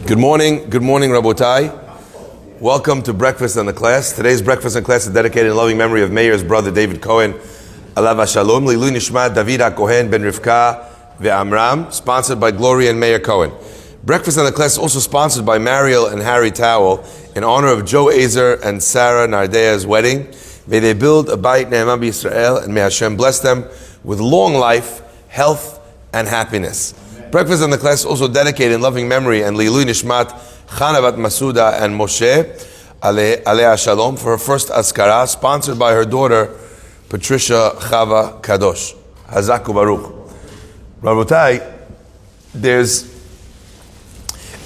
Good morning, Rabotai. Welcome to Breakfast and the Class. Today's Breakfast and Class is dedicated in loving memory of Meir's brother David Cohen. Alav Shalom, Lilu Nishmat David HaKohen ben Rivka ve'Amram, sponsored by Gloria and Meir Cohen. Breakfast and the Class is also sponsored by Mariel and Harry Towell in honor of Joe Azer and Sarah Nardea's wedding. May they build a Bayit Ne'eman B'Yisrael, and may Hashem bless them with long life, health, and happiness. Breakfast and the Class is also dedicated in loving memory and Lilu Nishmat Chana Bat Masuda and Moshe Alea Shalom for her first Azkara, sponsored by her daughter Patricia Chava Kadosh. Hazaku Baruch. Rabotai, there's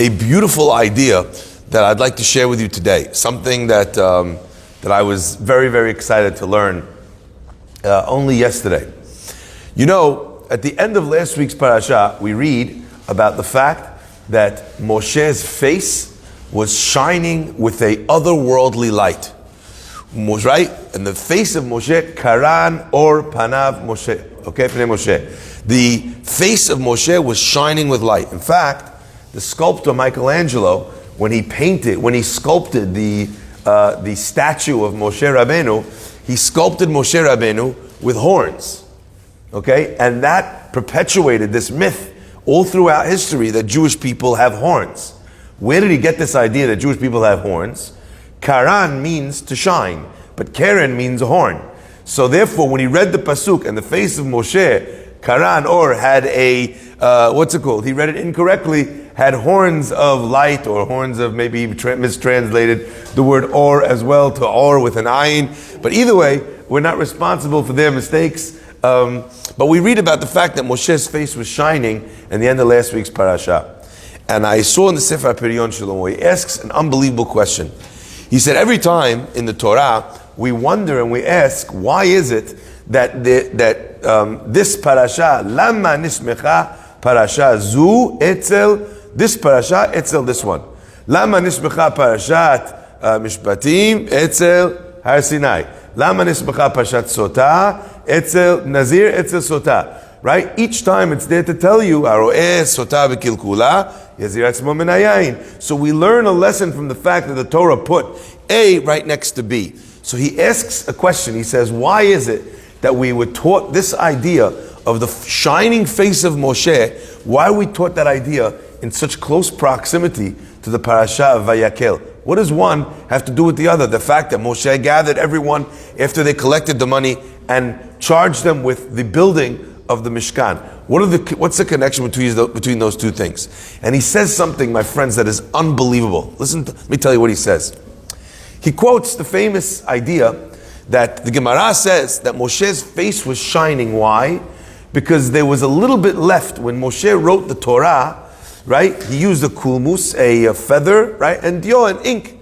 a beautiful idea that I'd like to share with you today. Something that I was very, very excited to learn only yesterday. You know, at the end of last week's parasha, we read about the fact that Moshe's face was shining with a otherworldly light. Right? And the face of Moshe, Karan or Panav Moshe. Okay, Pnei Moshe. The face of Moshe was shining with light. In fact, the sculptor Michelangelo, when he sculpted the statue of Moshe Rabbeinu, he sculpted Moshe Rabbeinu with horns. Okay, and that perpetuated this myth all throughout history that Jewish people have horns. Where did he get this idea that Jewish people have horns? Karan means to shine, but Keren means a horn. So therefore, when he read the pasuk and the face of Moshe, Karan or had a, he read it incorrectly, had horns of light, or horns of, maybe mistranslated the word or as well to or with an ayin. But either way, we're not responsible for their mistakes. But we read about the fact that Moshe's face was shining in the end of last week's parasha. And I saw in the Sefer Pirion Shlomo, he asks an unbelievable question. He said, every time in the Torah, we wonder and we ask, why is it that this parasha, Lama Nismecha Parasha Zu Etzel, this parasha, Etzel this one. Lama Nismecha Parashat Mishpatim, Etzel Har Sinai. Lama Nismecha Parashat Sotah, Etzel Nazir, Etzel Sotah. Right? Each time it's there to tell you, Aro'eh Sotah V'Kilkula, Yazir Atzmo Min Hayayin. So we learn a lesson from the fact that the Torah put A right next to B. So he asks a question. He says, why is it that we were taught this idea of the shining face of Moshe? Why are we taught that idea in such close proximity to the parasha of Vayakhel? What does one have to do with the other? The fact that Moshe gathered everyone after they collected the money and charged them with the building of the Mishkan. What's the connection between those two things? And he says something, my friends, that is unbelievable. Let me tell you what he says. He quotes the famous idea that the Gemara says that Moshe's face was shining. Why? Because there was a little bit left when Moshe wrote the Torah. Right? He used a kulmus, a feather, right? And dio, and ink.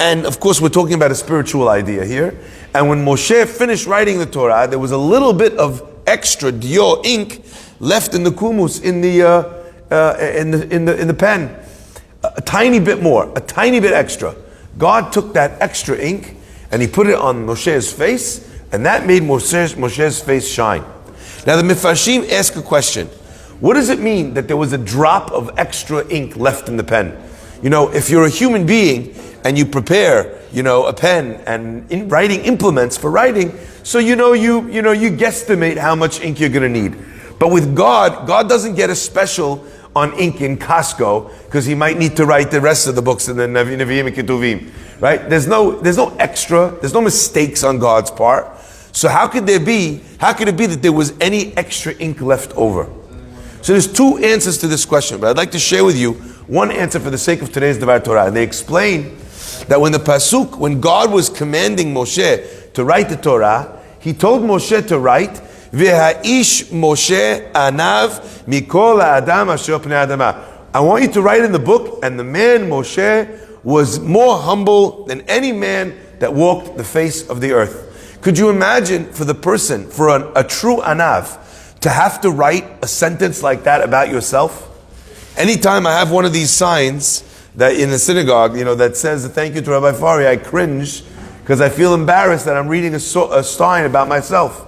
And of course, we're talking about a spiritual idea here. And when Moshe finished writing the Torah, there was a little bit of extra dio, ink, left in the kulmus, in the pen. A tiny bit more, a tiny bit extra. God took that extra ink and he put it on Moshe's face, and that made Moshe's face shine. Now the Mefarshim ask a question. What does it mean that there was a drop of extra ink left in the pen? You know, if you're a human being and you prepare, a pen and writing implements for writing, so you guesstimate how much ink you're going to need. But with God doesn't get a special on ink in Costco because he might need to write the rest of the books in the Nevi'im and Ketuvim, right? There's no extra, there's no mistakes on God's part. So how could it be that there was any extra ink left over? So there's two answers to this question, but I'd like to share with you one answer for the sake of today's Devar Torah. And they explain that when God was commanding Moshe to write the Torah, he told Moshe to write, V'ha'ish Moshe anav mikol ha'adam asher pnei adama. I want you to write in the book, and the man Moshe was more humble than any man that walked the face of the earth. Could you imagine for a true anav, to have to write a sentence like that about yourself? Anytime I have one of these signs that in the synagogue, that says thank you to Rabbi Farhi, I cringe because I feel embarrassed that I'm reading a sign about myself.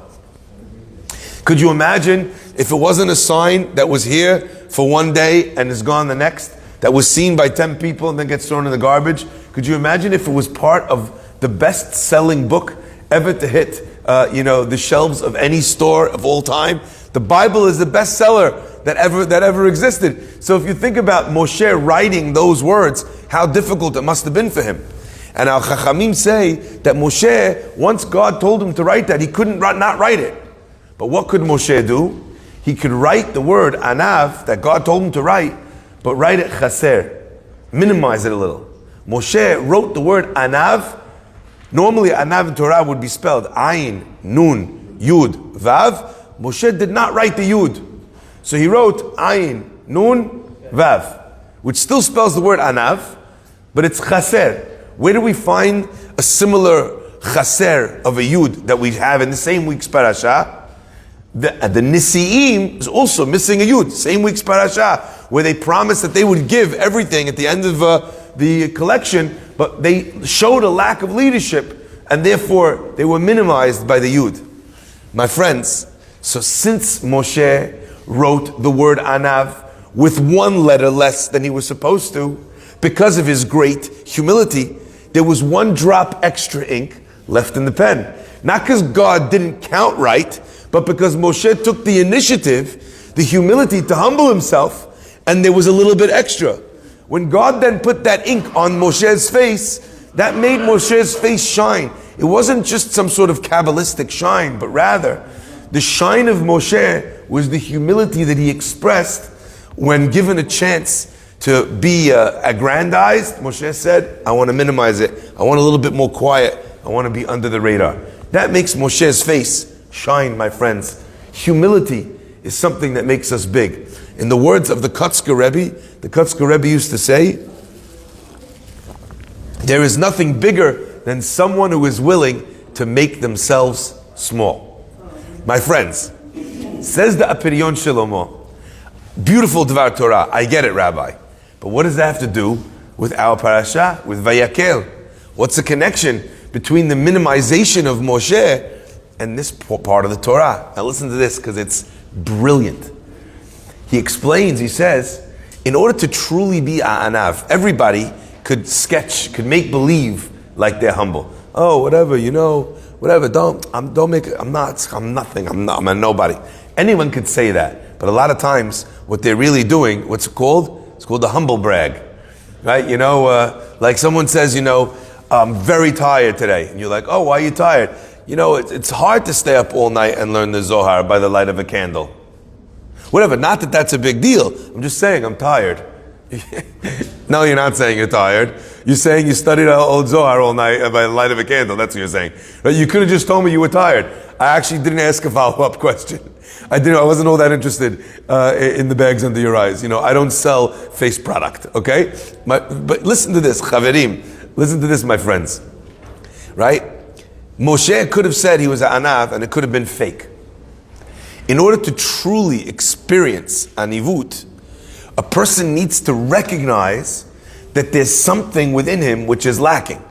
Could you imagine if it wasn't a sign that was here for one day and is gone the next? that was seen by 10 people and then gets thrown in the garbage? Could you imagine if it was part of the best-selling book ever to hit the shelves of any store of all time? The Bible is the bestseller that ever existed. So if you think about Moshe writing those words, how difficult it must have been for him. And our Chachamim say that Moshe, once God told him to write that, he couldn't not write it. But what could Moshe do? He could write the word anav that God told him to write, but write it chaser, minimize it a little. Moshe wrote the word anav. Normally anav in Torah would be spelled ayin, nun, yud, vav. Moshe did not write the yud. So he wrote ayin, nun, vav, which still spells the word anav, but it's chaser. Where do we find a similar chaser of a yud that we have in the same week's parasha? The Nisi'im is also missing a yud, same week's parasha, where they promised that they would give everything at the end of the collection, but they showed a lack of leadership, and therefore they were minimized by the yud. My friends, so since Moshe wrote the word anav with one letter less than he was supposed to, because of his great humility, there was one drop extra ink left in the pen. Not because God didn't count right, but because Moshe took the initiative, the humility to humble himself, and there was a little bit extra. When God then put that ink on Moshe's face, that made Moshe's face shine. It wasn't just some sort of Kabbalistic shine, but rather, the shine of Moshe was the humility that he expressed when given a chance to be aggrandized. Moshe said, I want to minimize it. I want a little bit more quiet. I want to be under the radar. That makes Moshe's face shine, my friends. Humility is something that makes us big. In the words of the Kotzker Rebbe used to say, there is nothing bigger than someone who is willing to make themselves small. My friends, says the Apiryon Shlomo, beautiful Dvar Torah, I get it, Rabbi. But what does that have to do with our parasha, with Vayakhel? What's the connection between the minimization of Moshe and this part of the Torah? Now listen to this, because it's brilliant. He explains, he says, in order to truly be anav, everybody could make believe like they're humble. Oh, whatever, whatever, I'm nothing, I'm a nobody. Anyone could say that, but a lot of times, what they're really doing, what's it called? It's called the humble brag, right? Like someone says, I'm very tired today. And you're like, oh, why are you tired? It's hard to stay up all night and learn the Zohar by the light of a candle. Whatever, not that that's a big deal. I'm just saying I'm tired. No, you're not saying you're tired. You're saying you studied old Zohar all night by the light of a candle. That's what you're saying. Right? You could have just told me you were tired. I actually didn't ask a follow-up question. I wasn't all that interested in the bags under your eyes. I don't sell face product, okay? But listen to this, Chaverim. Listen to this, my friends. Right? Moshe could have said he was an anav, and it could have been fake. In order to truly experience anivut, a person needs to recognize that there's something within him which is lacking.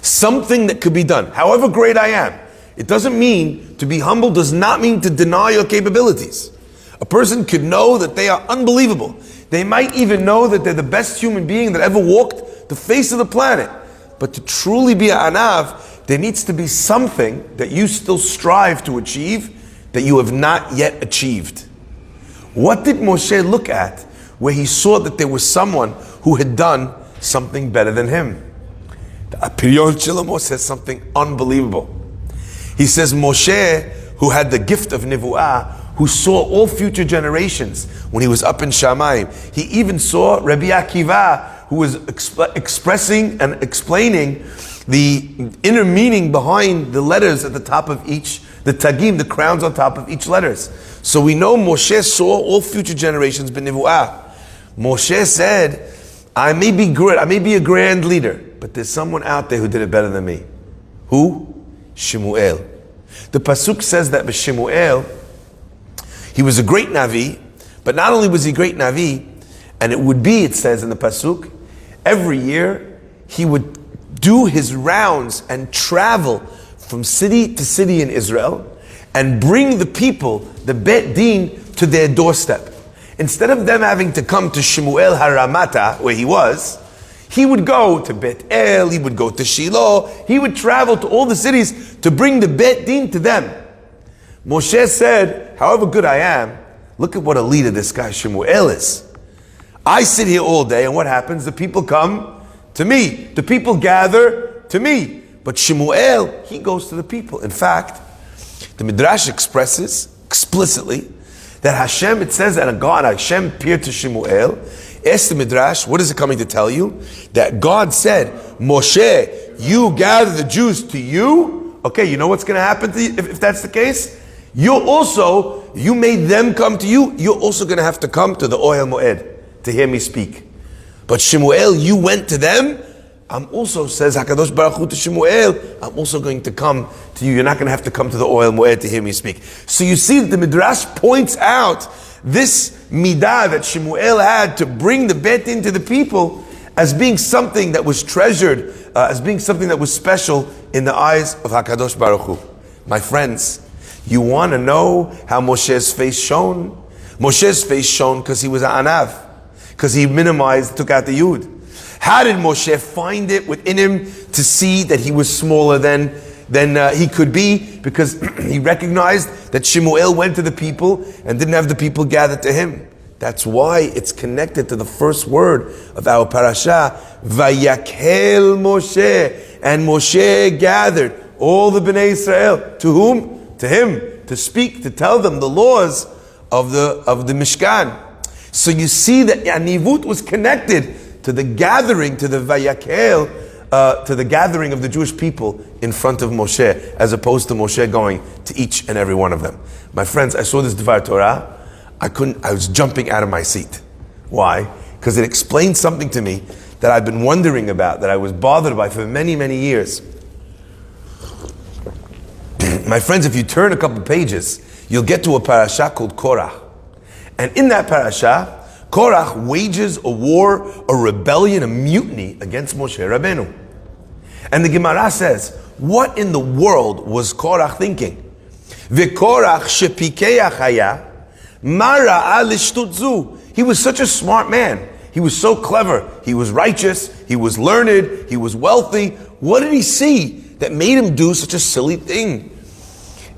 Something that could be done. However great I am, it doesn't mean to be humble, does not mean to deny your capabilities. A person could know that they are unbelievable. They might even know that they're the best human being that ever walked the face of the planet. But to truly be an anav, there needs to be something that you still strive to achieve that you have not yet achieved. What did Moshe look at where he saw that there was someone who had done something better than him? The Apiryon Shlomo says something unbelievable. He says Moshe, who had the gift of Nivu'ah, who saw all future generations when he was up in Shamayim. He even saw Rabbi Akiva, who was expressing and explaining the inner meaning behind the letters at the top of each, the tagim, the crowns on top of each letters. So we know Moshe saw all future generations b'nivu'ah. Moshe said, I may be good, I may be a grand leader, but there's someone out there who did it better than me. Who? Shemuel. The pasuk says that Shemuel, he was a great Navi, but not only was he a great Navi, and it says in the pasuk, every year he would do his rounds and travel from city to city in Israel and bring the people, the Bet Din, to their doorstep. instead of them having to come to Shemuel Haramata, where he was, he would go to Bet El, he would go to Shiloh, he would travel to all the cities to bring the Bet Din to them. Moshe said, however good I am, look at what a leader this guy Shemuel is. I sit here all day, and what happens? The people come to me. The people gather to me. But Shemuel, he goes to the people. In fact, the Midrash expresses explicitly that Hashem, it says that God, Hashem appeared to Shemuel. Ask the Midrash, what is it coming to tell you? That God said, Moshe, you gather the Jews to you. Okay, you know what's going to happen to you if that's the case? You made them come to you, you're also going to have to come to the Ohel Moed to hear me speak. But Shemuel, you went to them, I'm also, says HaKadosh Baruch Hu to Shemuel, I'm also going to come to you. You're not going to have to come to the Ohel Moed to hear me speak. So you see, the Midrash points out this midah that Shemuel had to bring the bet into the people as being something that was treasured, as being something that was special in the eyes of HaKadosh Baruch Hu. My friends, you want to know how Moshe's face shone? Moshe's face shone because he was an anav, because he minimized, took out the yud. How did Moshe find it within him to see that he was smaller than he could be? Because he recognized that Shemuel went to the people and didn't have the people gathered to him. That's why it's connected to the first word of our parasha, Vayakhel Moshe. And Moshe gathered all the Bnei Israel. To whom? To him. To speak, to tell them the laws of the Mishkan. So you see that Anivut was connected to the gathering, to the Vayakhel, to the gathering of the Jewish people in front of Moshe, as opposed to Moshe going to each and every one of them. My friends, I saw this Dvar Torah, I was jumping out of my seat. Why? Because it explained something to me that I've been wondering about, that I was bothered by for many, many years. My friends, if you turn a couple pages, you'll get to a parasha called Korah. And in that parasha, Korach wages a war, a rebellion, a mutiny against Moshe Rabbeinu. And the Gemara says, what in the world was Korach thinking? V'Korach shepikeach haya, ma ra'a lishtut zu. He was such a smart man. He was so clever. He was righteous. He was learned. He was wealthy. What did he see that made him do such a silly thing?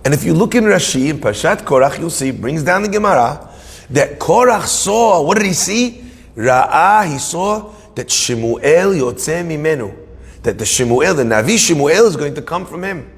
And if you look in Rashi, in Parshat Korach, you'll see, brings down the Gemara, that Korach saw, what did he see? Ra'ah, he saw that Shemuel yotzeh mimenu. That the Shemuel, the Navi Shemuel is going to come from him.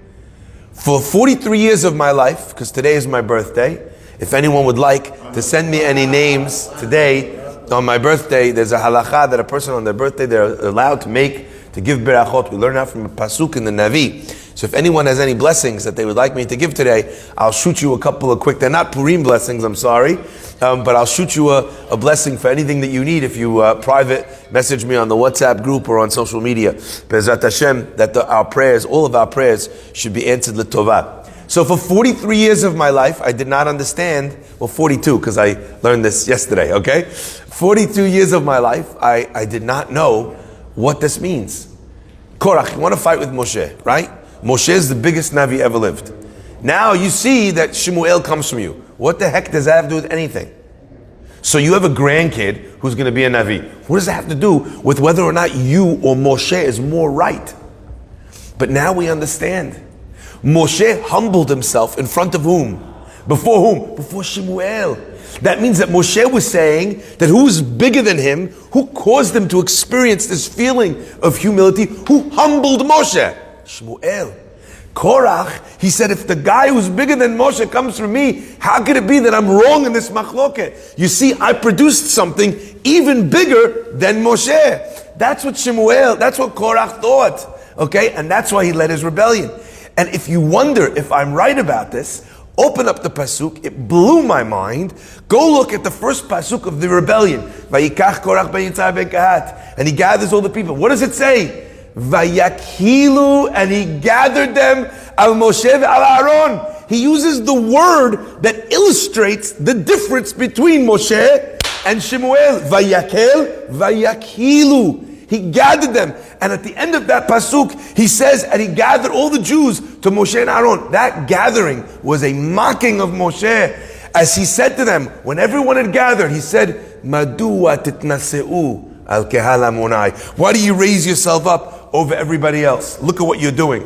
For 43 years of my life, because today is my birthday, if anyone would like to send me any names today, on my birthday, there's a halacha that a person on their birthday, they're allowed to make, to give berachot. We learn that from a pasuk in the Navi. So if anyone has any blessings that they would like me to give today, I'll shoot you a couple of quick, they're not Purim blessings, I'm sorry, but I'll shoot you a blessing for anything that you need if you private message me on the WhatsApp group or on social media. Be'ezrat Hashem, that our prayers, all of our prayers, should be answered l'tovah. So for 43 years of my life, I did not understand, well 42, because I learned this yesterday, okay? 42 years of my life, I did not know what this means. Korach, you want to fight with Moshe, right? Moshe is the biggest Navi ever lived. Now you see that Shemuel comes from you. What the heck does that have to do with anything? So you have a grandkid who's going to be a Navi. What does that have to do with whether or not you or Moshe is more right? But now we understand. Moshe humbled himself in front of whom? Before whom? Before Shemuel. That means that Moshe was saying that who's bigger than him, who caused him to experience this feeling of humility, who humbled Moshe? Shemuel. Korach, he said, if the guy who's bigger than Moshe comes from me, how could it be that I'm wrong in this machloket? You see, I produced something even bigger than Moshe. That's what Korach thought. Okay? And that's why he led his rebellion. And if you wonder if I'm right about this, open up the pasuk. It blew my mind. Go look at the first pasuk of the rebellion. Vayikach Korach ben Yitzhak ben Kahat. And he gathers all the people. What does it say? Vayakhilu, and he gathered them al Moshe al Aaron. He uses the word that illustrates the difference between Moshe and Shemuel. Vayakhel, vayakhilu. He gathered them. And at the end of that pasuk, he says, and he gathered all the Jews to Moshe and Aaron. That gathering was a mocking of Moshe. As he said to them, when everyone had gathered, he said, Madua titnaseu al kehal hamonai. Why do you raise yourself up over everybody else? Look at what you're doing.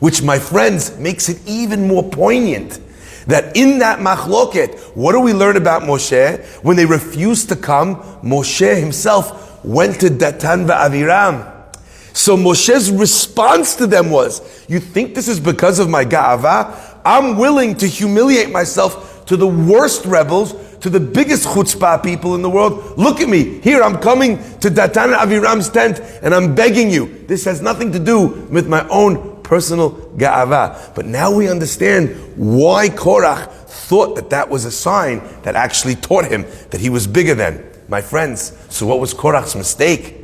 Which, my friends, makes it even more poignant that in that machloket, what do we learn about Moshe? When they refused to come, Moshe himself went to Datan v'Aviram. So Moshe's response to them was, you think this is because of my ga'ava? I'm willing to humiliate myself to the worst rebels, to the biggest chutzpah people in the world. Look at me. Here, I'm coming to Datan and Aviram's tent, and I'm begging you. This has nothing to do with my own personal ga'ava. But now we understand why Korach thought that that was a sign that actually taught him that he was bigger than. My friends, so what was Korach's mistake?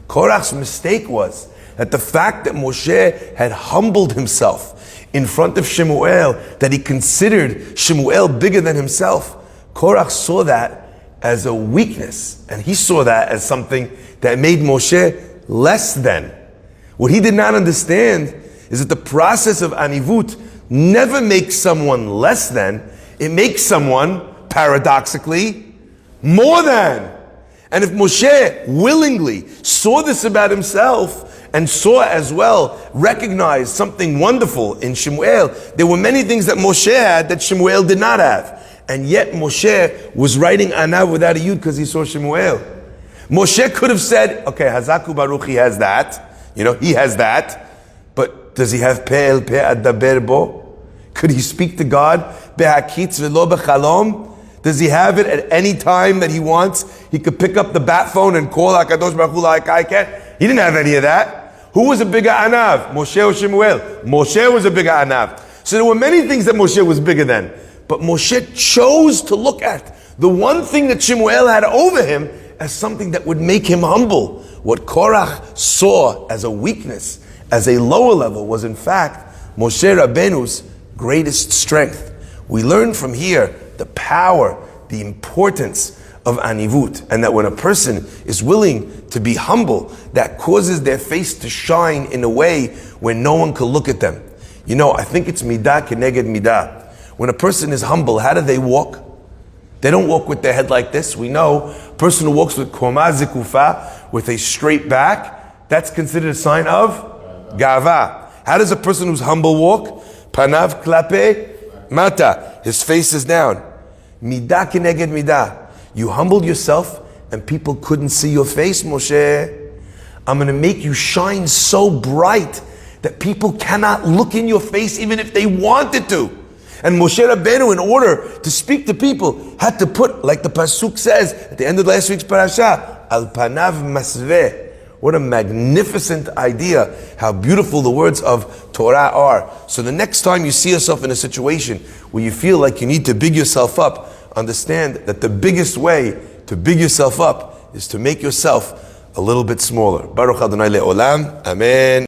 Korach's mistake was that the fact that Moshe had humbled himself in front of Shemuel, that he considered Shemuel bigger than himself, Korach saw that as a weakness, and he saw that as something that made Moshe less than. What he did not understand is that the process of anivut never makes someone less than, it makes someone, paradoxically, more than. And if Moshe willingly saw this about himself, and saw as well, recognized something wonderful in Shemuel, there were many things that Moshe had that Shemuel did not have. And yet Moshe was writing Anav without a Yud because he saw Shemuel. Moshe could have said, okay, Hazaku Baruch, he has that. He has that. But does he have Pe'el Pe'adaber Bo? Could he speak to God? Be'hakitz v'lo b'chalom? Does he have it at any time that he wants? He could pick up the bat phone and call HaKadosh Baruch Hu like I can. He didn't have any of that. Who was a bigger Anav? Moshe or Shemuel? Moshe was a bigger Anav. So there were many things that Moshe was bigger than. But Moshe chose to look at the one thing that Shemuel had over him as something that would make him humble. What Korach saw as a weakness, as a lower level, was in fact Moshe Rabbeinu's greatest strength. We learn from here the power, the importance of anivut, and that when a person is willing to be humble, that causes their face to shine in a way where no one can look at them. I think it's midah keneged midah. When a person is humble, how do they walk? They don't walk with their head like this. We know a person who walks with koma zikufa, with a straight back, that's considered a sign of gava. How does a person who's humble walk? Panav klape mata. His face is down. Midah keneged midah. You humbled yourself and people couldn't see your face, Moshe. I'm going to make you shine so bright that people cannot look in your face even if they wanted to. And Moshe Rabbeinu, in order to speak to people, had to put, like the Pasuk says at the end of last week's parasha, Al Panav Masveh. What a magnificent idea, how beautiful the words of Torah are. So the next time you see yourself in a situation where you feel like you need to big yourself up, understand that the biggest way to big yourself up is to make yourself a little bit smaller. Baruch Adonai Le'olam. Amen.